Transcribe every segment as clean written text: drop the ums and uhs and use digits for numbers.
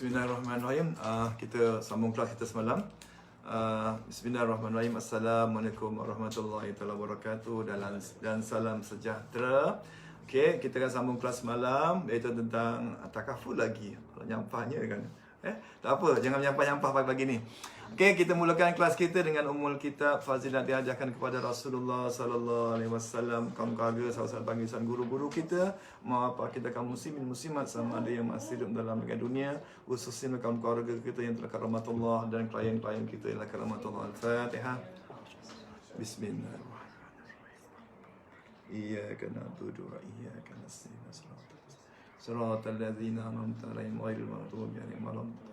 Bismillahirrahmanirrahim. Kita sambung kelas kita semalam. Bismillahirrahmanirrahim. Assalamualaikum warahmatullahi wabarakatuh dan salam sejahtera. Okey, kita akan sambung kelas semalam iaitu tentang takaful lagi. Nyampahnya kan. Tak apa, jangan nyampah-nyampah pagi-pagi ni. Okey, kita mulakan kelas kita dengan umul kitab Fazilat diajarkan kepada Rasulullah sallallahu alaihi wasallam, kaum keluarga, sahabat bangsa, guru-guru kita, apa kita kaum muslimin muslimat sama ada yang masih hidup dalam dunia, khususnya kaum keluarga kita yang telah rahmatullah dan klien-klien kita yang telah rahmatullah. Al-Fatihah. Bismillahirrahmanirrahim. Iyyaka na'budu wa iyyaka nasta'in. Shiratal ladzina an'amta 'alaihim ghairil maghdubi 'alaihim waladdallin.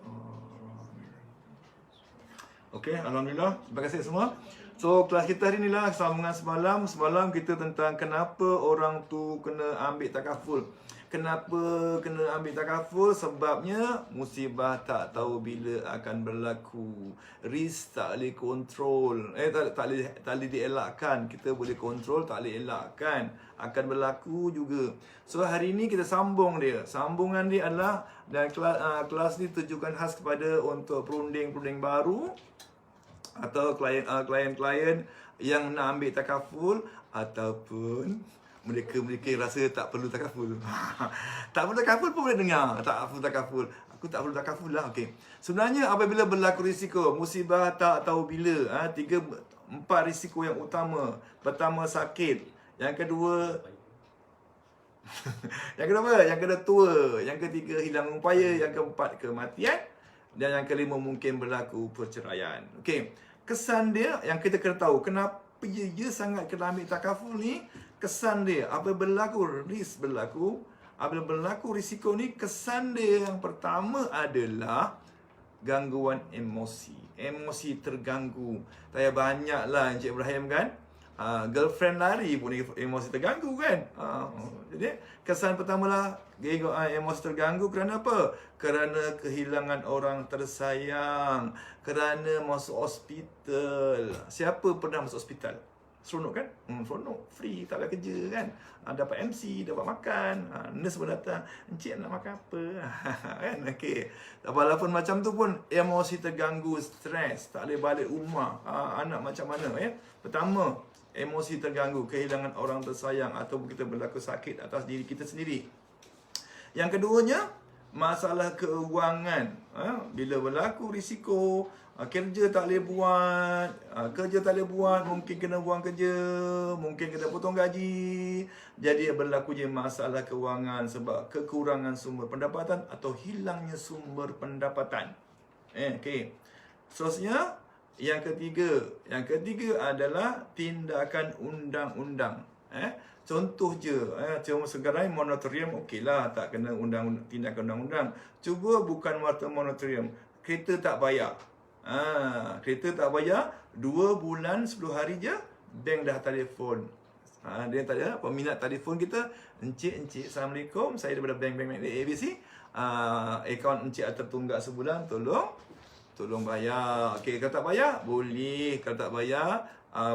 Okey, alhamdulillah. Terima kasih semua. So, kelas kita hari ni lah sambungan semalam. Semalam kita tentang kenapa orang tu kena ambil takaful. Kenapa kena ambil takaful? Sebabnya musibah tak tahu bila akan berlaku. Risk tak boleh kontrol. Tak boleh dielakkan. Kita boleh kontrol, tak boleh elakkan. Akan berlaku juga. So, hari ni kita sambung dia. Sambungan dia adalah, dan kelas ni tujukan khas kepada untuk perunding-perunding baru atau klien-klien yang nak ambil takaful ataupun mereka rasa tak perlu takaful. Tak perlu takaful pun boleh dengar. Tak perlu takaful. Aku tak perlu takaful lah. Okey. Sebenarnya apabila berlaku risiko, musibah tak tahu bila, 4 risiko yang utama. Pertama sakit, yang kedua yang kedua tua, yang ketiga hilang upaya, yang keempat kematian, dan yang kelima mungkin berlaku perceraian. Okey. Kesan dia yang kita kena tahu, kenapa dia sangat kena ambil takaful ni? Kesan dia, apabila berlaku risk berlaku, apabila berlaku risiko ni, kesan dia yang pertama adalah gangguan emosi. Emosi terganggu. Saya banyaklah Encik Ibrahim kan, girlfriend lari pun emosi terganggu kan. Jadi kesan pertama lah emosi terganggu kerana apa? Kerana kehilangan orang tersayang, kerana masuk hospital. Siapa pernah masuk hospital? Seronok kan? Seronok, free, tak payah kerja kan. Dapat MC, dapat makan. Nurse pun datang, encik nak makan apa? Kan? Okey. Walaupun macam tu pun emosi terganggu, stres, tak boleh balik rumah. Anak macam mana ya? Pertama, emosi terganggu, kehilangan orang tersayang atau kita berlaku sakit atas diri kita sendiri. Yang keduanya, masalah keuangan. Bila berlaku risiko, kerja tak boleh buat, mungkin kena buang kerja, mungkin kena potong gaji. Jadi berlaku je masalah keuangan sebab kekurangan sumber pendapatan atau hilangnya sumber pendapatan. Okey. Seterusnya, yang ketiga adalah tindakan undang-undang. Contoh je, cuma sekarang moratorium okeylah, tak kena tindakan undang-undang. Cuba bukan moratorium, kereta tak bayar. Kereta tak bayar 2 bulan 10 hari je, bank dah telefon. Dia tak ada peminat telefon kita, encik, Assalamualaikum, saya daripada bank ABC. Akaun encik tertunggak sebulan, tolong bayar. Okey, kalau tak bayar, boleh. Kalau tak bayar,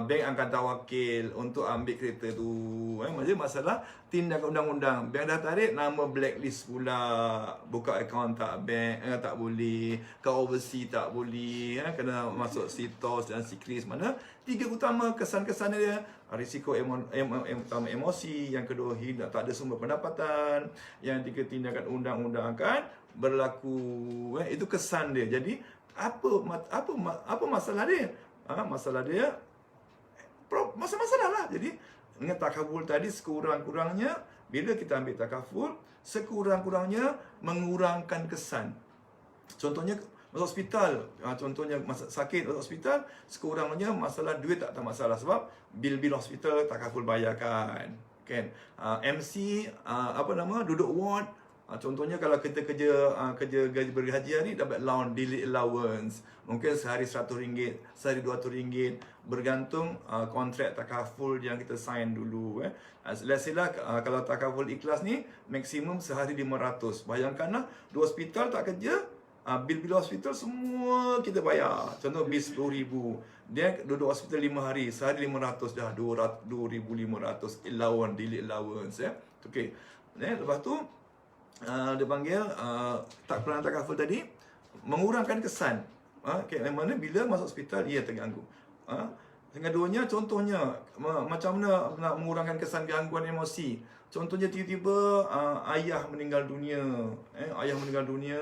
bank akan tawakil untuk ambil kereta tu. Maksudnya masalah tindakan undang-undang. Bank dah tarik, nama blacklist pula. Buka akaun bank tak boleh. Ke overseas tak boleh. Kena masuk sitos dan sikris. Mana? 3 utama kesan-kesan dia. Risiko utama emosi. Yang kedua, tak ada sumber pendapatan. Yang tiga, tindakan undang-undang akan berlaku. Itu kesan dia. Jadi apa masalah dia? Masalah dia masalah lah. Jadi dengan takaful tadi, sekurang-kurangnya bila kita ambil takaful, sekurang-kurangnya mengurangkan kesan. Contohnya masuk hospital, contohnya sakit masuk hospital, sekurang-kurangnya masalah duit tak masalah sebab bil-bil hospital takaful bayarkan. Kan? MC duduk ward. Contohnya kalau kita kerja bergaji hari, dapat daily allowance. Mungkin sehari RM100, sehari RM200, bergantung kontrak takaful yang kita sign dulu. Let's say lah, kalau takaful ikhlas ni maksimum sehari RM500. Bayangkanlah, 2 hospital tak kerja, bil-bil hospital semua kita bayar. Contoh bil RM10,000, dia duduk hospital 5 hari, sehari RM500 dah, RM2,500 allowance, daily allowance. Okey. Lepas tu dia panggil tak peranan takaful tadi mengurangkan kesan. Okay, mana bila masuk hospital ia terganggu. Keduanya contohnya macam mana nak mengurangkan kesan gangguan emosi. Contohnya tiba-tiba ayah meninggal dunia, ayah meninggal dunia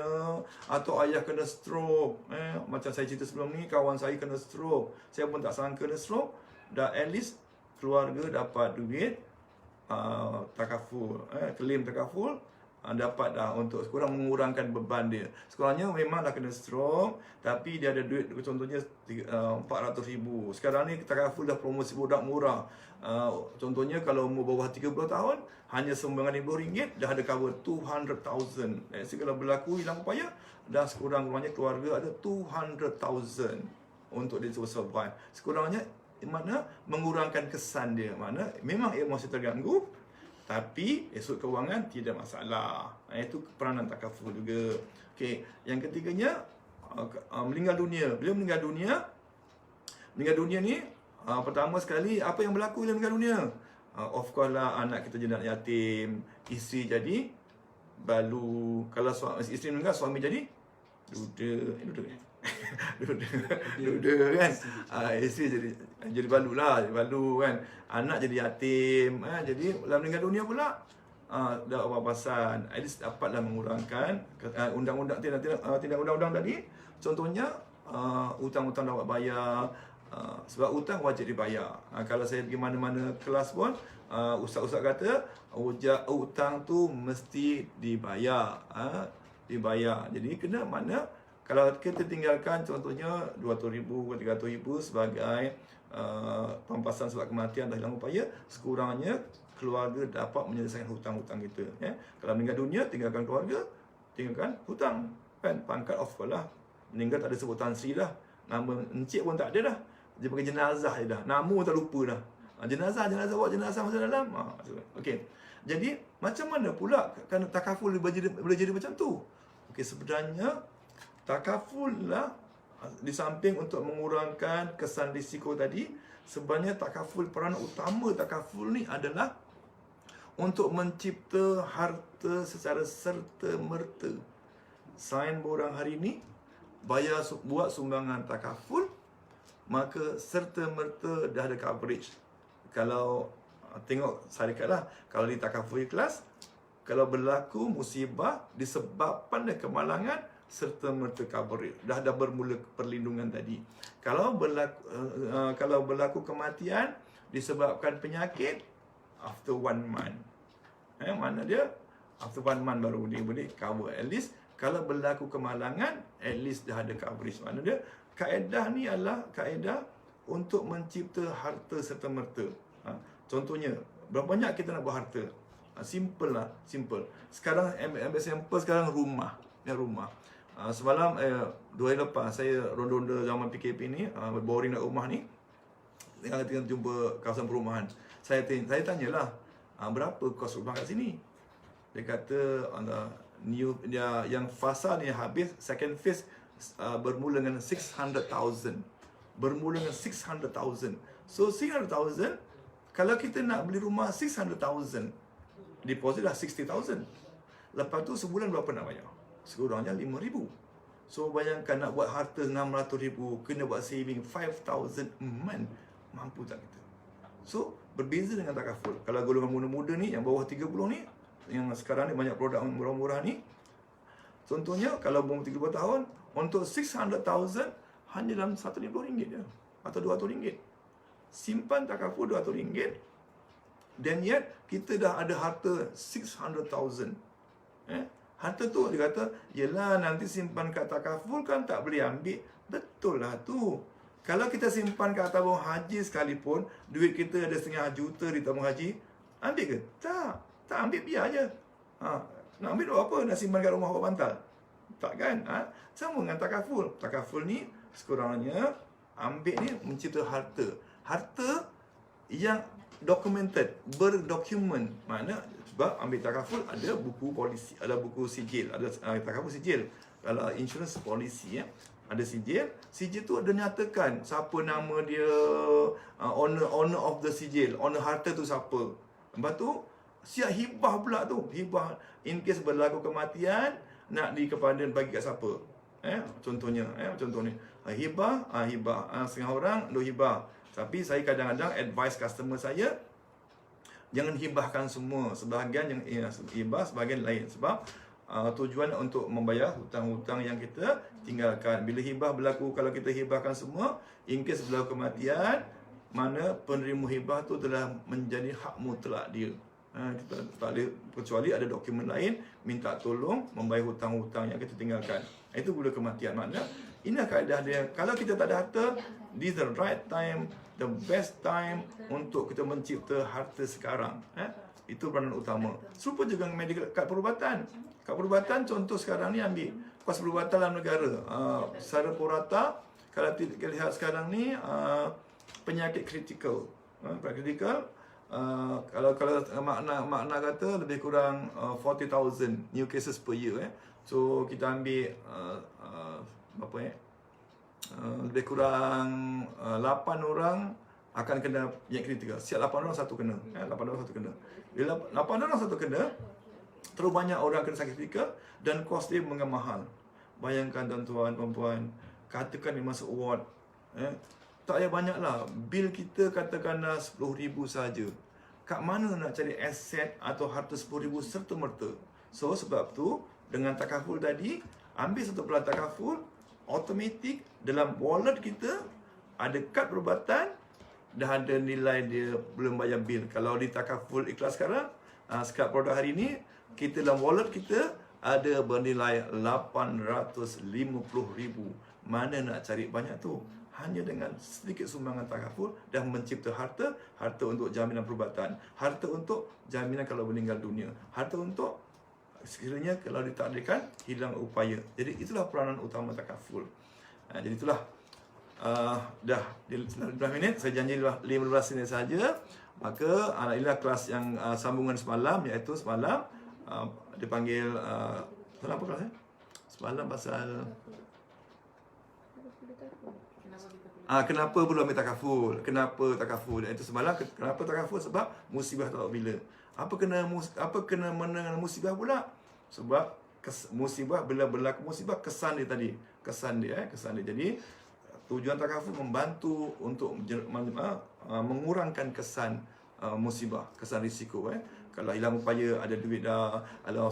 atau ayah kena stroke, macam saya cerita sebelum ni, kawan saya kena stroke. Saya pun tak sangka kena stroke. Dah at least keluarga dapat duit takaful, claim takaful, dapat dah untuk sekurang mengurangkan beban dia. Sekurangnya memang dah kena stroke, tapi dia ada duit contohnya 400,000. Sekarang ni takaful dah promosi budak murah. Contohnya kalau umur bawah 30 tahun, hanya sumbangan RM50 dah ada cover 200,000. Kalau berlaku hilang upaya, dah sekurang-kurangnya keluarga ada 200,000 untuk dia survive. Sekurangnya mana mengurangkan kesan dia, mana memang emosi terganggu, tapi esok kewangan tidak masalah. Itu peranan takaful juga. Okey, yang ketiganya meninggal dunia. Bila meninggal dunia ni pertama sekali apa yang berlaku bila meninggal dunia? Of course lah, anak kita jadi anak yatim, isteri jadi balu. Kalau isteri meninggal, suami jadi duda kan. Isteri jadi balu lah, kan. Anak jadi yatim, jadi dalam meninggal dunia pula dah wawasan. At least dapatlah mengurangkan undang-undang tindak undang-undang tadi. Contohnya hutang-hutang dapat bayar. Sebab hutang wajib dibayar. Kalau saya pergi mana-mana kelas pun, ustaz-ustaz kata hutang tu mesti dibayar. Dibayar. Jadi kena mana kalau kita tinggalkan contohnya 200,000 ke 300,000 sebagai pampasan sebab kematian dah hilang upaya, sekurangnya keluarga dapat menyelesaikan hutang-hutang kita. Kalau meninggal dunia, tinggalkan keluarga, tinggalkan hutang. Kan pangkat of course lah. Meninggal tak ada sebutan Sri dah. Nama encik pun tak ada dah. Dia pakai jenazah je dah. Nama tak lupa dah. Jenazah bawa jenazah masuk dalam. Okey. Jadi macam mana pula kan takaful boleh jadi macam tu? Okey, sebenarnya takaful lah, di samping untuk mengurangkan kesan risiko tadi, sebenarnya takaful, peranan utama takaful ni adalah untuk mencipta harta secara serta-merta. Sains borang hari ni buat sumbangan takaful, maka serta-merta dah ada coverage. Kalau tengok syarikat lah, kalau di takaful kelas, kalau berlaku musibah disebabkan dari kemalangan, serta-merta coverage. Dah bermula perlindungan tadi. Kalau berlaku kematian disebabkan penyakit, after 1 month. Mana dia? After 1 month baru dia boleh cover. At least kalau berlaku kemalangan, at least dah ada coverage. Mana dia? Kaedah ni adalah kaedah untuk mencipta harta serta-merta. Contohnya, berapa banyak kita nak buat harta? Simple lah, simple. Sekarang ambil sampel sekarang rumah. Semalam 2 hari lepas saya ronda-ronda zaman PKP ni, boring nak rumah ni. Tengah jumpa kawasan perumahan. Saya tanyalah, berapa kos rumah kat sini? Dia kata yang fasa ni habis, second phase bermula dengan 600,000. Bermula dengan 600,000. So 600,000, kalau kita nak beli rumah 600,000, deposit dah 60,000. Lepas tu sebulan berapa nak bayar? Sekurangnya 5,000. So bayangkan nak buat harta 600,000, kena buat saving 5,000 a month. Mampu tak kita? So berbeza dengan takaful. Kalau golongan muda-muda ni, yang bawah 30 ni, yang sekarang ni banyak produk murah-murah ni, contohnya kalau umur 30 tahun, untuk 600,000 hanya dalam RM150 je, atau RM200. Simpan takaful RM200, dan yet kita dah ada harta 600,000. Harta tu dia kata, yelah nanti simpan kat takaful kan tak boleh ambil. Betul lah tu. Kalau kita simpan kat tabung haji sekalipun, duit kita ada 500,000 di tabung haji, ambil ke? Tak ambil, biar je. Nak ambil duit apa? Nak simpan kat rumah awak bantal? Tak kan? Sama dengan takaful. Takaful ni sekurangnya ambil ni mencipta harta. Harta yang documented, berdokumen. Mana sebab ambil takaful ada buku polisi, ada buku sijil, ada takaful sijil. Kalau insurance polisi ada sijil. Sijil tu ada nyatakan siapa nama dia, owner of the sijil, owner harta tu siapa. Lepas tu siap hibah pula tu. Hibah in case berlaku kematian, nak kepada bagi kat siapa? Contohnya, contoh ni. Hibah, setengah orang lu hibah. Tapi saya kadang-kadang advise customer saya, jangan hibahkan semua. Sebahagian yang hibah, sebahagian lain. Sebab tujuan untuk membayar hutang-hutang yang kita tinggalkan. Bila hibah berlaku, kalau kita hibahkan semua, in case berlaku kematian, mana penerima hibah tu telah menjadi hak mutlak dia. Kita tak boleh, kecuali ada dokumen lain minta tolong membayar hutang-hutang yang kita tinggalkan. Itu bila kematian. Maknanya inilah kaedah dia. Kalau kita tak ada harta, this is the right time, the best time untuk kita mencipta harta sekarang. Itu peranan utama. Serupa juga dengan medical, kad perubatan. Kad perubatan contoh sekarang ni ambil kos perubatan dalam negara. Secara purata, kalau kita lihat sekarang ni, penyakit kritikal. Kritikal, kalau makna kata lebih kurang 40,000 new cases per year. So kita ambil lebih kurang 8 orang akan kena penyakit kritikal. Siap 8 orang satu kena. 8 orang satu kena. Bila 8 orang satu kena, terlalu banyak orang kena sakit kritikal dan kos dia mengemahal. Bayangkan tuan-tuan, puan-puan, katakan dia masuk ward, tak payah banyaklah. Bil kita katakanlah 10,000 saja. Kat mana nak cari aset atau harta 10,000 serta-merta? So sebab tu dengan takaful tadi, ambil satu pelan takaful, automatik dalam wallet kita ada kad perubatan, dah ada nilai dia belum bayar bil. Kalau di takaful ikhlas sekarang, kad produk hari ni, kita dalam wallet kita ada bernilai 850,000. Mana nak cari banyak tu? Hanya dengan sedikit sumbangan takaful dan mencipta harta untuk jaminan perubatan, harta untuk jaminan kalau meninggal dunia, harta untuk sekiranya kalau ditakdirkan hilang upaya. Jadi itulah peranan utama takaful. Jadi itulah dah 15 minit, saya janji 15 minit saja. Maka inilah kelas yang sambungan semalam, iaitu semalam dipanggil apa kelasnya? Semalam pasal kenapa perlu ambil takaful? Kenapa takaful? Itu semalam kenapa takaful? Sebab musibah tak tahu bila. Apa kena dengan musibah pula? Sebab musibah, bila berlaku musibah, kesan dia tadi. Kesan dia. Jadi tujuan takaful membantu untuk mengurangkan kesan musibah, kesan risiko. Kalau hilang upaya, ada duit dah. Kalau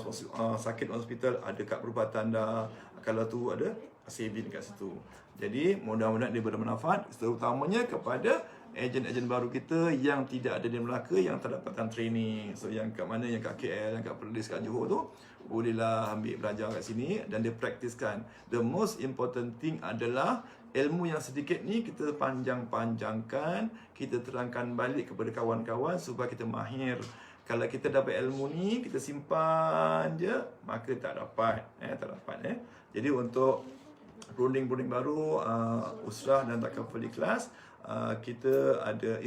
sakit hospital, ada kad perubatan dah. Kalau tu ada saving kat situ. Jadi mudah-mudahan dia bermanfaat, terutamanya kepada ejen-ejen baru kita yang tidak ada di Melaka, yang tak dapatkan training. So yang kat mana, yang kat KL, yang kat Perlis, kat Johor tu, bolehlah ambil belajar kat sini dan dia praktiskan. The most important thing adalah ilmu yang sedikit ni kita panjang-panjangkan, kita terangkan balik kepada kawan-kawan supaya kita mahir. Kalau kita dapat ilmu ni, kita simpan je, maka tak dapat. Jadi untuk perunding-perunding baru, Usrah dan Takaful Ikhlas, kita ada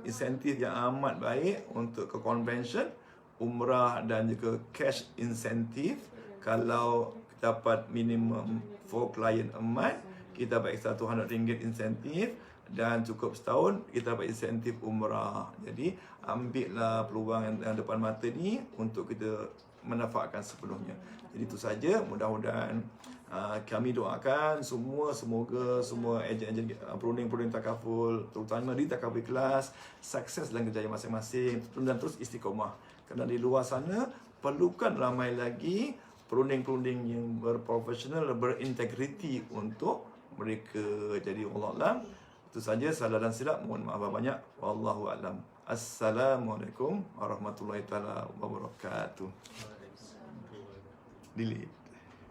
insentif yang amat baik untuk ke convention, umrah dan juga cash insentif. Kalau dapat minimum 4 client a month, kita dapat extra RM200 insentif, dan cukup setahun kita dapat insentif umrah. Jadi ambillah peluang yang depan mata ni untuk kita manfaatkan sepenuhnya. Jadi itu saja, mudah-mudahan kami doakan semoga semua ejen-ejen perunding-perunding takaful, terutama di Takaful Ikhlas, sukses dalam kerjaya masing-masing dan terus istiqomah. Kerana di luar sana perlukan ramai lagi perunding-perunding yang berprofesional, berintegriti untuk mereka. Jadi wallahualam, itu saja, salah dan silap mohon maaf banyak. Wallahu a'lam. Assalamualaikum warahmatullahi taala wabarakatuh. Delete.